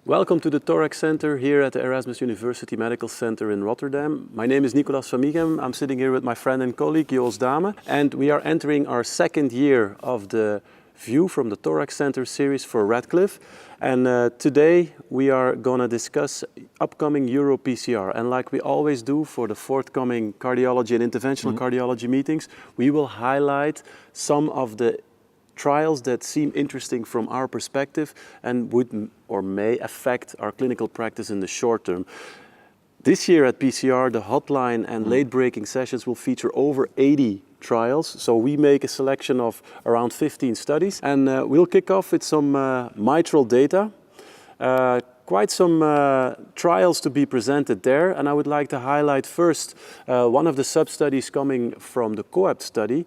Welcome to the Thoraxcenter here at the Erasmus University Medical Center in Rotterdam. My name is Nicolas from Mieghem. I'm sitting here with my friend and colleague Joost Daemen, and we are entering our second year of the View from the Thoraxcenter series for Radcliffe. And today we are going to discuss upcoming EuroPCR. And like we always do for the forthcoming cardiology and interventional cardiology meetings, we will highlight some of the trials that seem interesting from our perspective and would or may affect our clinical practice in the short term. This year at PCR, the hotline and late-breaking sessions will feature over 80 trials. So we make a selection of around 15 studies, and we'll kick off with some mitral data. Quite some trials to be presented there, and I would like to highlight first one of the sub-studies coming from the COAPT study.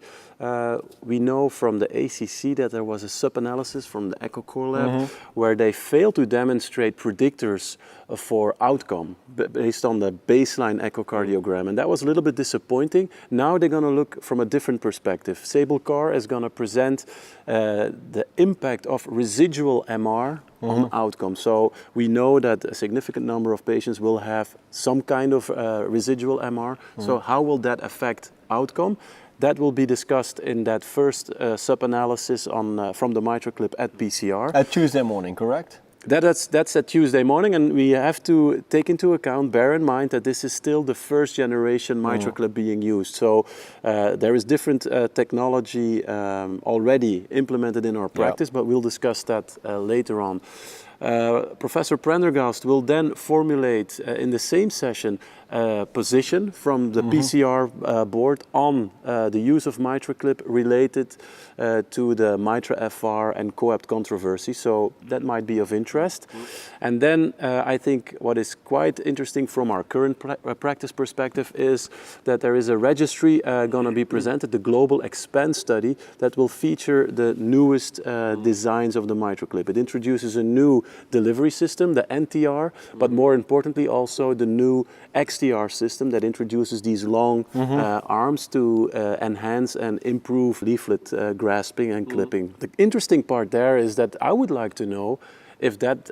We know from the ACC that there was a sub-analysis from the EchoCore lab where they failed to demonstrate predictors for outcome based on the baseline echocardiogram, and that was a little bit disappointing. Now they're going to look from a different perspective. Sable Carr is going to present the impact of residual MR on outcome. So we know that a significant number of patients will have some kind of residual MR. So how will that affect outcome? That will be discussed in that first sub-analysis on from the MitraClip at PCR. At Tuesday morning, correct? That's at Tuesday morning, and we have to take into account, bear in mind that this is still the first generation MitraClip being used. So there is different technology already implemented in our practice, but we'll discuss that later on. Professor Prendergast will then formulate in the same session a position from the PCR board on the use of MitraClip related to the Mitra FR and COAPT controversy. So that might be of interest. And then I think what is quite interesting from our current practice perspective is that there is a registry going to be presented, the Global Expand study, that will feature the newest designs of the MitraClip. It introduces a new delivery system, the NTR, but more importantly also the new XTR system that introduces these long arms to enhance and improve leaflet grasping and clipping. The interesting part there is that I would like to know if that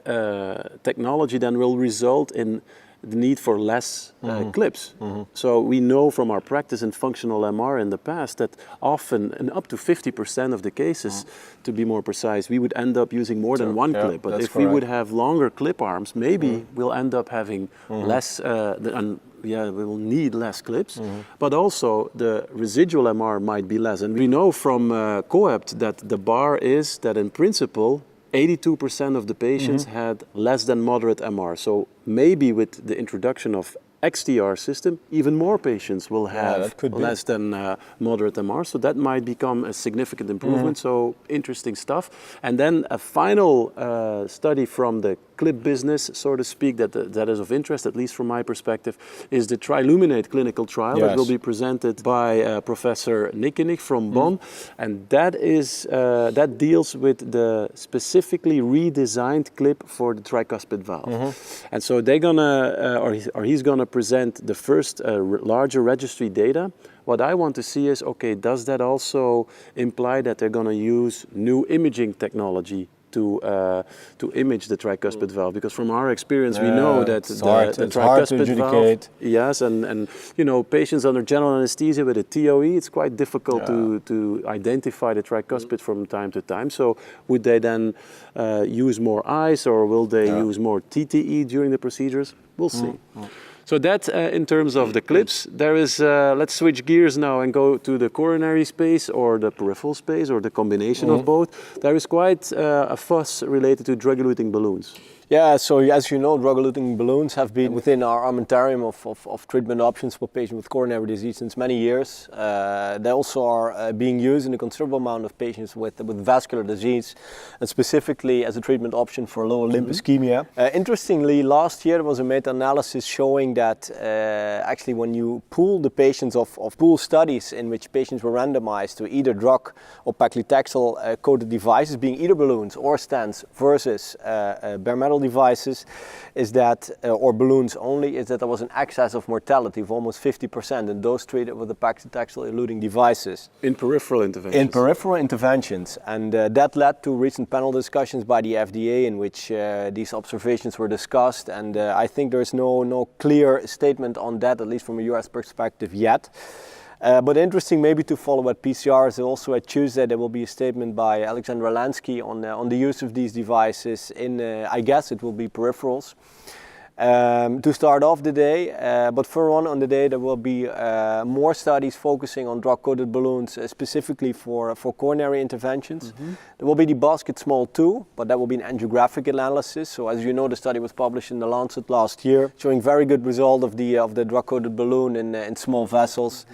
technology then will result in the need for less clips. So we know from our practice in functional MR in the past that often, in up to 50% of the cases, to be more precise, we would end up using more than one clip. But if we would have longer clip arms, maybe we'll end up having less, we will need less clips, but also the residual MR might be less. And we know from COAPT that the bar is that in principle, 82% of the patients had less than moderate MR. So maybe with the introduction of XTR system, even more patients will have less than moderate MR. So that might become a significant improvement. So interesting stuff. And then a final study from the clip business, so to speak, that is of interest, at least from my perspective, is the TRILUMINATE clinical trial that will be presented by Professor Nicolas from Bonn. And that is that deals with the specifically redesigned clip for the tricuspid valve. And so they're gonna, or he's gonna present the first larger registry data. What I want to see is, okay, does that also imply that they're going to use new imaging technology to image the tricuspid valve? Because from our experience, we know that the tricuspid valve, yes, and you know, patients under general anesthesia with a TOE, it's quite difficult to identify the tricuspid from time to time. So would they then use more ice, or will they use more TTE during the procedures? We'll see. So that in terms of the clips, there is, let's switch gears now and go to the coronary space or the peripheral space or the combination of both. There is quite a fuss related to drug-eluting balloons. Yeah, so as you know, drug-eluting balloons have been within our armamentarium of treatment options for patients with coronary disease since many years. They also are being used in a considerable amount of patients with vascular disease, and specifically as a treatment option for lower limb ischemia. Interestingly, last year there was a meta-analysis showing that actually when you pool the patients of pool studies in which patients were randomized to either drug or paclitaxel coated devices, being either balloons or stents versus bare metal mitral devices, is that, or balloons only, is that there was an excess of mortality of almost 50% in those treated with the paclitaxel eluting devices. In peripheral interventions? In peripheral interventions. And that led to recent panel discussions by the FDA in which these observations were discussed. And I think there's no clear statement on that, at least from a US perspective yet. But interesting maybe to follow what PCR is also at Tuesday. There will be a statement by Alexandra Lansky on the use of these devices in, I guess it will be peripherals. To start off the day, but further on the day there will be more studies focusing on drug-coated balloons specifically for coronary interventions. There will be the basket small 2, but that will be an angiographic analysis. So as you know, the study was published in The Lancet last year, showing very good result of the drug-coated balloon in small vessels.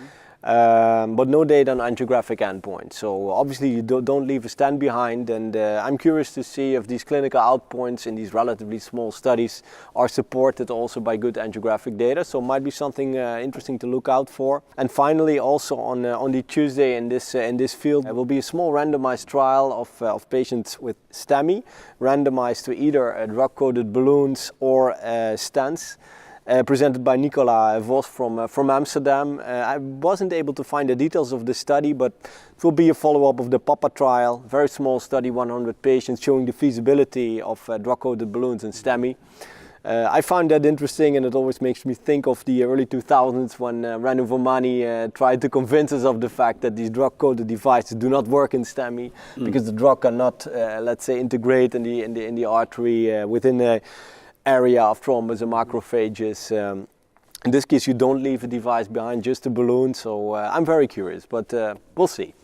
But no data on angiographic endpoint. So obviously you don't leave a stent behind, and I'm curious to see if these clinical outpoints in these relatively small studies are supported also by good angiographic data. So it might be something interesting to look out for. And finally, also on the Tuesday in this field, there will be a small randomized trial of patients with STEMI, randomized to either drug-coated balloons or stents. Presented by Nicolas from Amsterdam. I wasn't able to find the details of the study, but it will be a follow-up of the PAPA trial, very small study, 100 patients, showing the feasibility of drug-coated balloons in STEMI. I found that interesting, and it always makes me think of the early 2000s when Ranu Vomani tried to convince us of the fact that these drug-coated devices do not work in STEMI because the drug cannot, let's say, integrate in the artery within the area of thrombus and macrophages. In this case, you don't leave a device behind, just a balloon. So I'm very curious, but we'll see.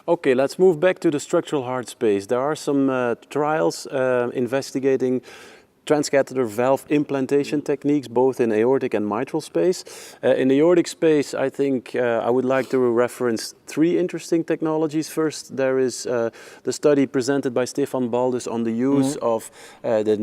Okay, let's move back to the structural heart space. There are some trials investigating transcatheter valve implantation techniques, both in aortic and mitral space. In the aortic space, I think I would like to reference 3 interesting technologies. First, there is the study presented by Stefan Baldus on the use of the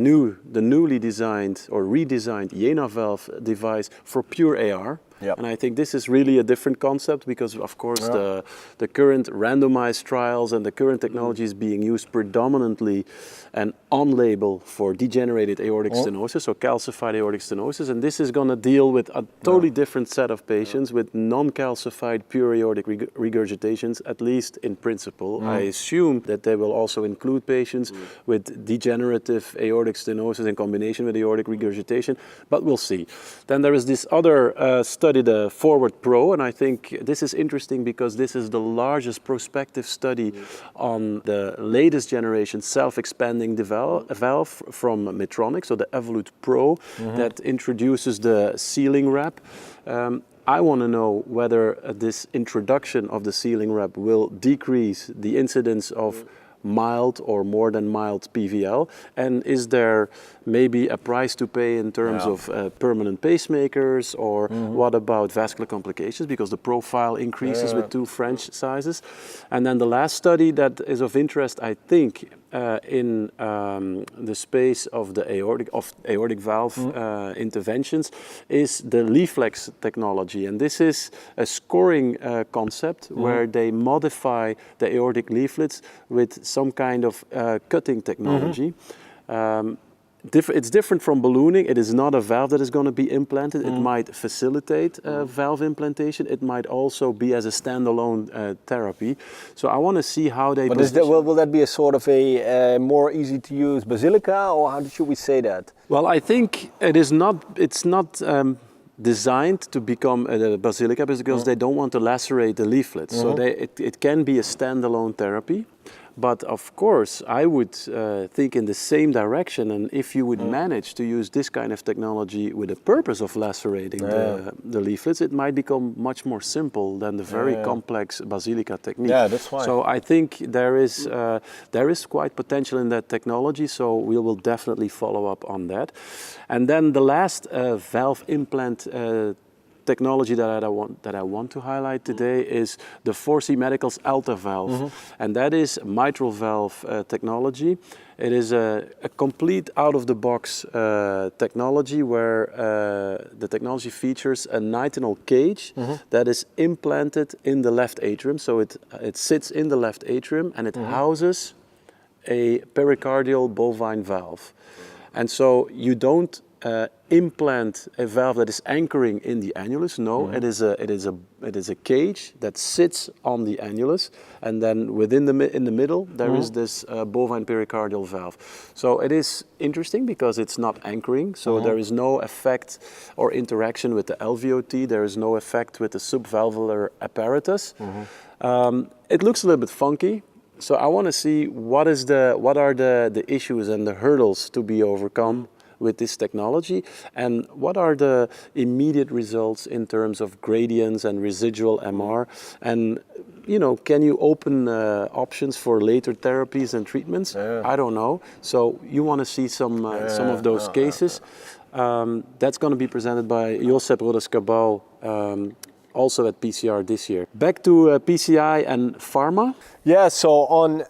newly designed or redesigned Jena valve device for pure AR. Yep. And I think this is really a different concept because, of course, the current randomized trials and the current technology is being used predominantly and on-label for degenerated aortic stenosis, or calcified aortic stenosis. And this is going to deal with a totally different set of patients with non-calcified pure aortic regurgitations, at least in principle. I assume that they will also include patients with degenerative aortic stenosis in combination with aortic regurgitation, but we'll see. Then there is this other study, the FORWARDPRO, and I think this is interesting because this is the largest prospective study on the latest generation self-expanding valve from Medtronic, so the Evolut Pro, that introduces the sealing wrap. I want to know whether this introduction of the sealing wrap will decrease the incidence of mild or more than mild PVL, and is there maybe a price to pay in terms of permanent pacemakers, or what about vascular complications, because the profile increases with 2 French sizes. And then the last study that is of interest, I think, in the space of the aortic valve interventions is the Leaflex technology, and this is a scoring concept where they modify the aortic leaflets with some kind of cutting technology. It's different from ballooning. It is not a valve that is going to be implanted. It might facilitate valve implantation. It might also be as a standalone therapy. So I want to see how they. But will that be a sort of a more easy to use basilica, or how should we say that? Well, I think it is not. It's not designed to become a basilica because they don't want to lacerate the leaflets. So it can be a standalone therapy. But of course, I would think in the same direction, and if you would manage to use this kind of technology with the purpose of lacerating the leaflets, it might become much more simple than the very complex basilica technique. Yeah, that's why. So I think there is quite potential in that technology, so we will definitely follow up on that. And then the last valve implant technology that I want to highlight today is the 4C Medical's AltaValve, and that is mitral valve technology. It is a complete out-of-the-box technology where the technology features a nitinol cage that is implanted in the left atrium. So it sits in the left atrium and it houses a pericardial bovine valve. And so you don't implant a valve that is anchoring in the annulus. No, it is a cage that sits on the annulus, and then in the middle there is this bovine pericardial valve. So it is interesting because it's not anchoring, so there is no effect or interaction with the LVOT. There is no effect with the subvalvular apparatus. It looks a little bit funky. So I want to see what are the issues and the hurdles to be overcome with this technology, and what are the immediate results in terms of gradients and residual MR, and can you open options for later therapies and treatments? I don't know. So you want to see some of those cases. That's going to be presented by Josep Rodas-Cabau, also at PCR this year. Back to PCI and pharma. Yeah, so on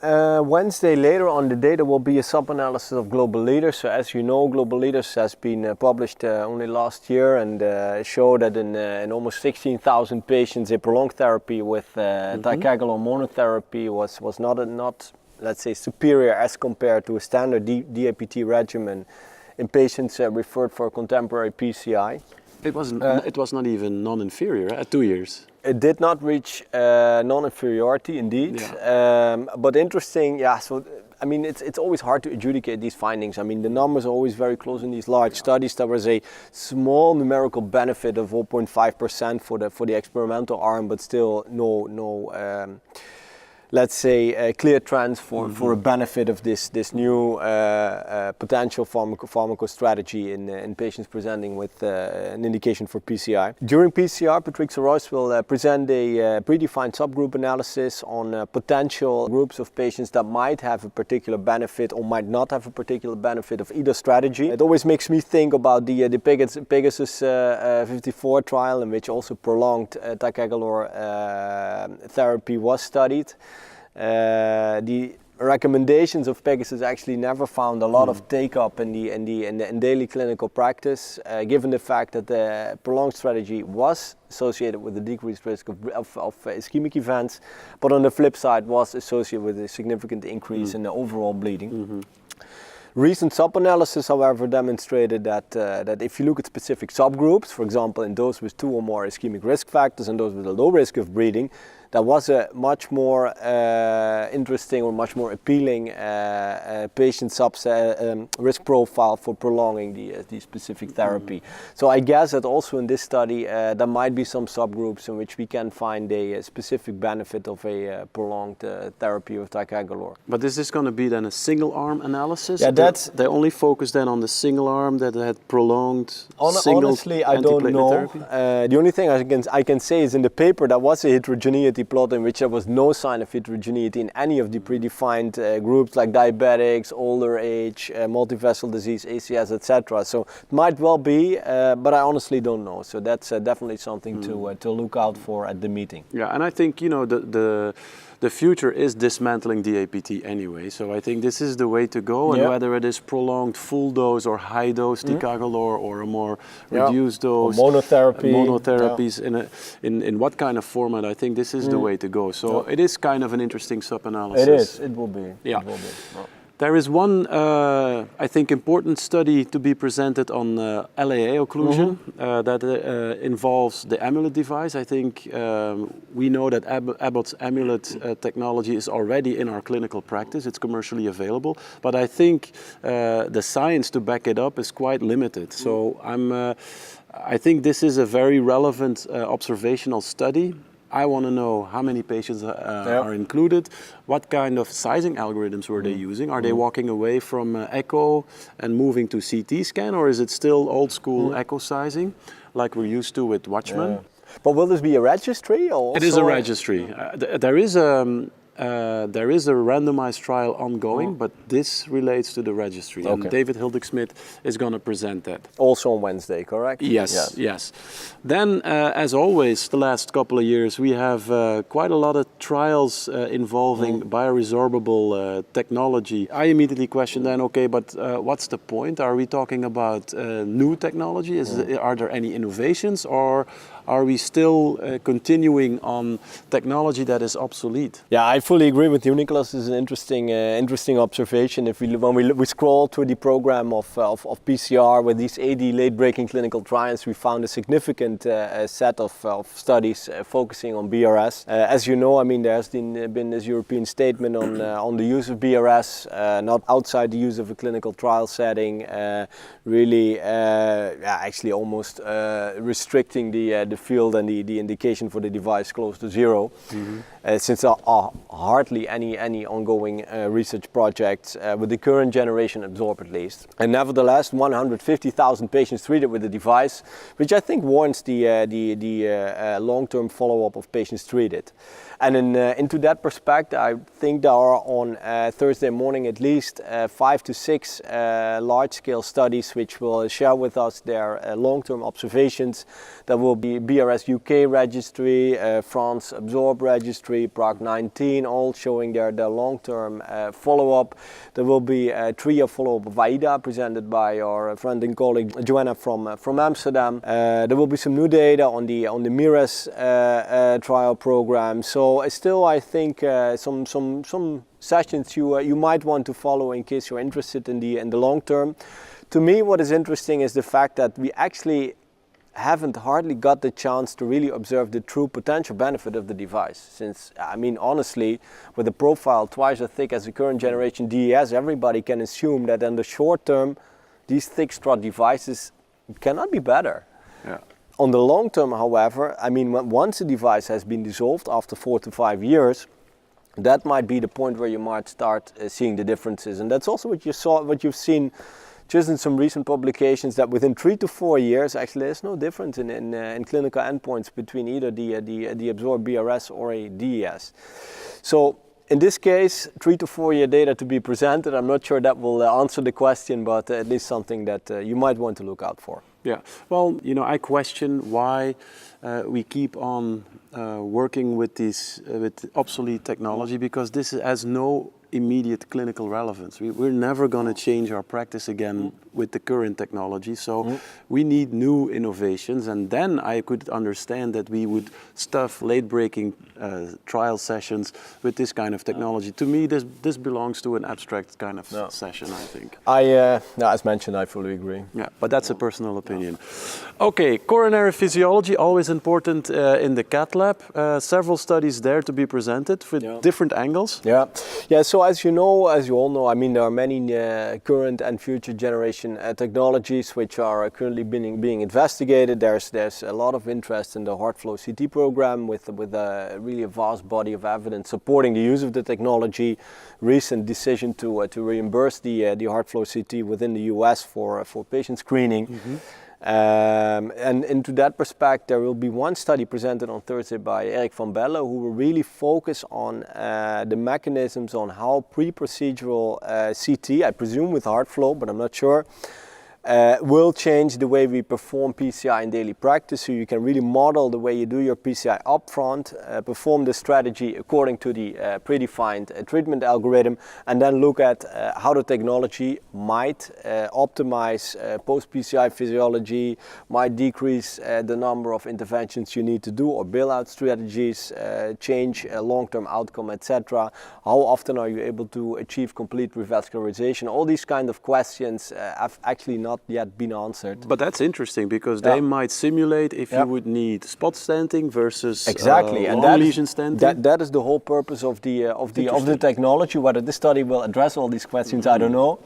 Wednesday later on the day there will be a sub-analysis of Global Leaders. So as you know, Global Leaders has been published only last year, and showed that in almost 16,000 patients a prolonged therapy with ticagrelor monotherapy was not, let's say, superior as compared to a standard DAPT regimen in patients referred for contemporary PCI. It was not even non-inferior at 2 years. It did not reach non-inferiority, indeed. Yeah. But interesting, yeah. So I mean, it's always hard to adjudicate these findings. I mean, the numbers are always very close in these large studies. There was a small numerical benefit of 0.5% for the experimental arm, but still no. Let's say clear trends for a benefit of this new potential pharmaco strategy in patients presenting with an indication for PCI. During PCR, Patrick Sorois will present a predefined subgroup analysis on potential groups of patients that might have a particular benefit or might not have a particular benefit of either strategy. It always makes me think about the Pegasus 54 trial, in which also prolonged ticagrelor therapy was studied. The recommendations of Pegasus actually never found a lot of take-up in daily clinical practice, given the fact that the prolonged strategy was associated with a decreased risk of ischemic events, but on the flip side was associated with a significant increase in the overall bleeding. Recent sub-analysis, however, demonstrated that if you look at specific subgroups, for example, in those with 2 or more ischemic risk factors and those with a low risk of bleeding, that was a much more interesting or much more appealing patient risk profile for prolonging the specific therapy. So I guess that also in this study there might be some subgroups in which we can find a specific benefit of a prolonged therapy of ticagrelor. But is this going to be then a single arm analysis? Yeah, they only focus then on the single arm that had prolonged honestly, I don't know. The only thing I can say is in the paper there was a heterogeneity plot in which there was no sign of heterogeneity in any of the predefined groups like diabetics, older age, multivessel disease, ACS, etc. So it might well be, but I honestly don't know. So that's definitely something to look out for at the meeting. Yeah, and I think the future is dismantling DAPT anyway. So I think this is the way to go, and whether it is prolonged full dose or high dose ticagrelor or a more reduced dose, or monotherapies in what kind of format, I think this is the way to go. So it is kind of an interesting sub-analysis. It is. It will be. Yeah. It will be. Oh. There is one, I think, important study to be presented on LAA occlusion that involves the Amulet device. I think we know that Abbott's Amulet technology is already in our clinical practice. It's commercially available, but I think the science to back it up is quite limited. So I think this is a very relevant observational study. I want to know how many patients are included, what kind of sizing algorithms were they using? Are they walking away from echo and moving to CT scan, or is it still old school echo sizing like we're used to with Watchman? But will this be a registry? Or it is a registry. There is a randomized trial ongoing, but this relates to the registry. Okay. And David Hildick-Smith is going to present that. Also on Wednesday, correct? Yes. Then, as always, the last couple of years, we have quite a lot of trials involving bio-resorbable technology. I immediately question then, okay, but what's the point? Are we talking about new technology? Are there any innovations, or are we still continuing on technology that is obsolete? Yeah, I fully agree with you, Nicolas. This is an interesting observation. If when we scroll through the program of PCR with these 80 late-breaking clinical trials, we found a significant set of studies focusing on BRS. As you know, I mean, there has been this European statement on the use of BRS, not outside the use of a clinical trial setting, really actually almost restricting the field and the indication for the device close to zero. Since there are hardly any ongoing research projects with the current generation absorb at least. And nevertheless, 150,000 patients treated with the device, which I think warrants the long-term follow-up of patients treated. And into that perspective, I think there are on Thursday morning at least 5 to 6 large-scale studies which will share with us their long-term observations. There will be BRS UK registry, France Absorb registry, Prague 19, all showing their long-term follow-up. There will be a 3-year follow-up of AIDA presented by our friend and colleague Joanna from Amsterdam. There will be some new data on the MIRAS trial program. So still, I think some sessions you might want to follow in case you're interested in the long term. To me, what is interesting is the fact that we actually haven't hardly got the chance to really observe the true potential benefit of the device. Since, I mean, honestly, with a profile twice as thick as the current generation DES, everybody can assume that in the short term, these thick strut devices cannot be better. Yeah. On the long term, however, I mean, once a device has been dissolved after 4 to 5 years, that might be the point where you might start seeing the differences. And that's also what you've seen just in some recent publications, that within 3 to 4 years, actually there's no difference in clinical endpoints between either the absorbed BRS or a DES. So in this case, 3 to 4 year data to be presented. I'm not sure that will answer the question, but at least something that you might want to look out for. Yeah, well, you know, I question why we keep on working with with obsolete technology, because this has no immediate clinical relevance. We're never going to change our practice again with the current technology, so we need new innovations, and then I could understand that we would stuff late-breaking trial sessions with this kind of technology. To me, this belongs to an abstract kind of session, I think. As mentioned, I fully agree. Yeah, but that's a personal opinion. Okay, coronary physiology, always important in the cath lab. Several studies there to be presented with different angles. Yeah. So as you all know, I mean, there are many current and future generation technologies which are currently being investigated. There's a lot of interest in the heart flow CT program with a really vast body of evidence supporting the use of the technology. Recent decision to reimburse the heart flow CT within the US for patient screening. And into that perspective, there will be one study presented on Thursday by Erik van Belle, who will really focus on the mechanisms on how pre-procedural CT, I presume with heart flow, but I'm not sure, will change the way we perform PCI in daily practice. So you can really model the way you do your PCI upfront, perform the strategy according to the predefined treatment algorithm, and then look at how the technology might optimize post-PCI physiology, might decrease the number of interventions you need to do, or bail-out strategies, change long-term outcome, etc. How often are you able to achieve complete revascularization? All these kind of questions have actually not yet been answered. But that's interesting, because they might simulate if you would need spot stenting versus long lesion stenting. That is the whole purpose of the technology. Whether this study will address all these questions, I don't know.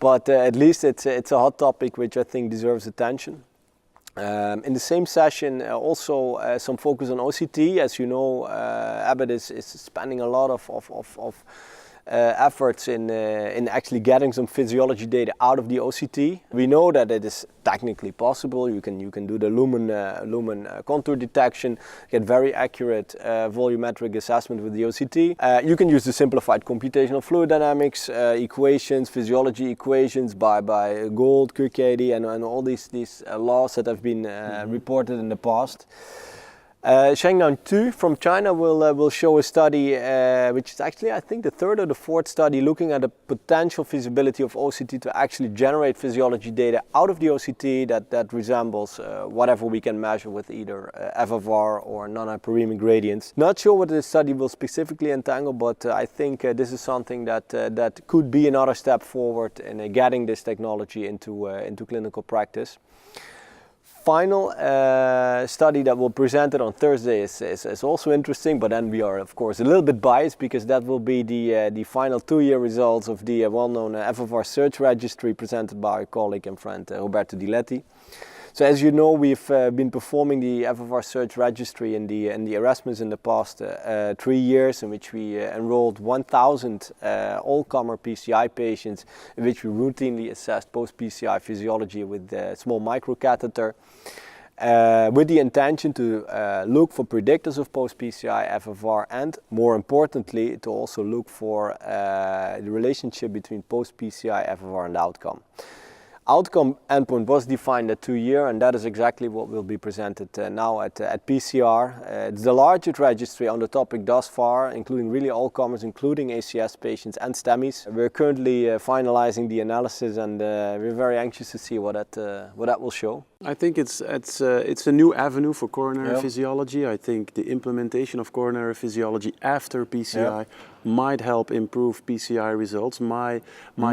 But at least it's a hot topic which I think deserves attention. In the same session, also some focus on OCT. As you know, Abbott is spending a lot of efforts in actually getting some physiology data out of the OCT. We know that it is technically possible. You can do the lumen contour detection, get very accurate volumetric assessment with the OCT. You can use the simplified computational fluid dynamics equations, physiology equations by Gold, Kirkcaldy, and all these laws that have been reported in the past. Shenyang 2 from China will show a study, which is actually, I think, the third or the fourth study looking at the potential feasibility of OCT to actually generate physiology data out of the OCT that resembles whatever we can measure with either FFR or non-hyperemic gradients. Not sure what this study will specifically entangle, but I think this is something that could be another step forward in getting this technology into clinical practice. Final study that will present it on Thursday is also interesting, but then we are of course a little bit biased because that will be the final 2-year results of the well-known FFR-search registry presented by our colleague and friend Roberto Diletti. So as you know, we've been performing the FFR-search registry in the Erasmus in the past 3 years, in which we enrolled 1,000 all-comer PCI patients, in which we routinely assessed post-PCI physiology with a small microcatheter, with the intention to look for predictors of post-PCI FFR and, more importantly, to also look for the relationship between post-PCI FFR and outcome. Outcome endpoint was defined at 2 years, and that is exactly what will be presented now at PCR. It's the largest registry on the topic thus far, including really all comers, including ACS patients and STEMIs. We're currently finalizing the analysis, and we're very anxious to see what that will show. I think it's a new avenue for coronary physiology. I think the implementation of coronary physiology after PCI might help improve PCI results, might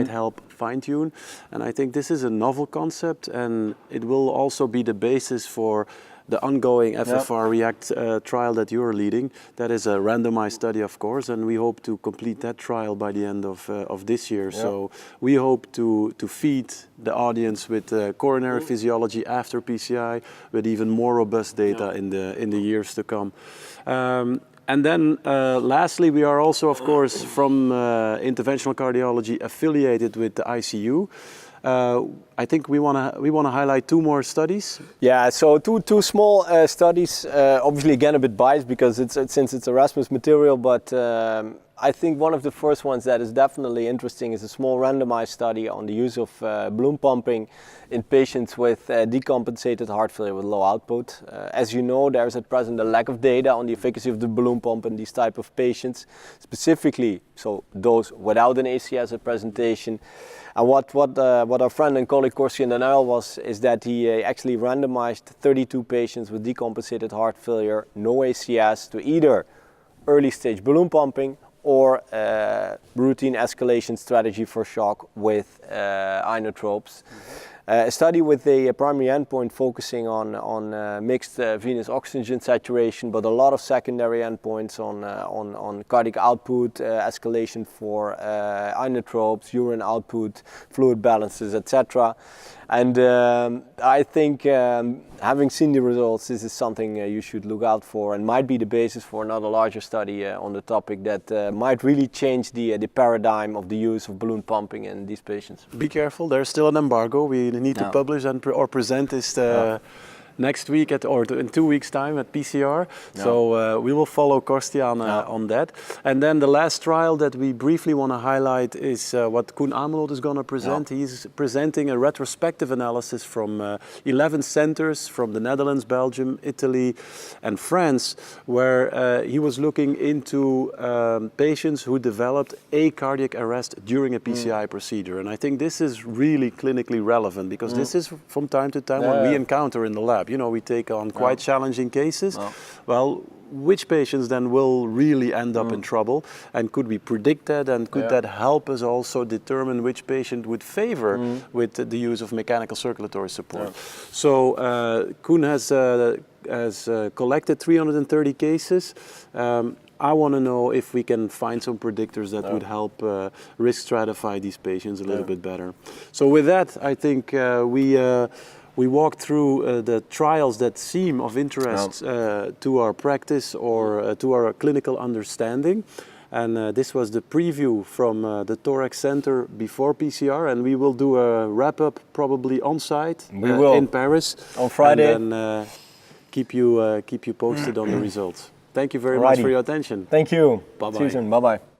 help fine-tune. And I think this is a novel concept, and it will also be the basis for the ongoing FFR REACT trial that you're leading. That is a randomized study, of course, and we hope to complete that trial by the end of this year. So we hope to feed the audience with coronary physiology after PCI with even more robust data in the years to come. And then lastly, we are also, of course, from interventional cardiology affiliated with the ICU. I think we want to highlight 2 more studies. Yeah, so two small studies. Obviously, again, a bit biased because since it's Erasmus material, but I think one of the first ones that is definitely interesting is a small randomized study on the use of balloon pumping in patients with decompensated heart failure with low output. As you know, there is at present a lack of data on the efficacy of the balloon pump in these type of patients, specifically so those without an ACS at presentation. And what our friend and colleague Corsi was is that he actually randomized 32 patients with decompensated heart failure, no ACS, to either early stage balloon pumping or routine escalation strategy for shock with inotropes. A study with a primary endpoint focusing on mixed venous oxygen saturation, but a lot of secondary endpoints on cardiac output, escalation for inotropes, urine output, fluid balances, etc. And I think having seen the results, this is something you should look out for and might be the basis for another larger study on the topic that might really change the paradigm of the use of balloon pumping in these patients. Be careful, there's still an embargo. We need to publish or present this next week or in 2 weeks' time at PCR. So we will follow Korstian on that. And then the last trial that we briefly want to highlight is what Koen Amulet is going to present. He's presenting a retrospective analysis from 11 centers from the Netherlands, Belgium, Italy, and France, where he was looking into patients who developed a cardiac arrest during a PCI procedure. And I think this is really clinically relevant because this is from time to time what we encounter in the lab. You know, we take on quite challenging cases. Well, which patients then will really end up in trouble, and could we predict that, and could that help us also determine which patient would favor with the use of mechanical circulatory support? So Koen has collected 330 cases. I want to know if we can find some predictors that would help risk stratify these patients a little bit better. So with that, I think we walked through the trials that seem of interest to our practice or to our clinical understanding. And this was the preview from the Thoraxcenter before PCR, and we will do a wrap-up probably on-site in Paris on Friday, and then keep you posted on the results. Thank you very much for your attention. Thank you. Bye-bye. See you soon. Bye-bye.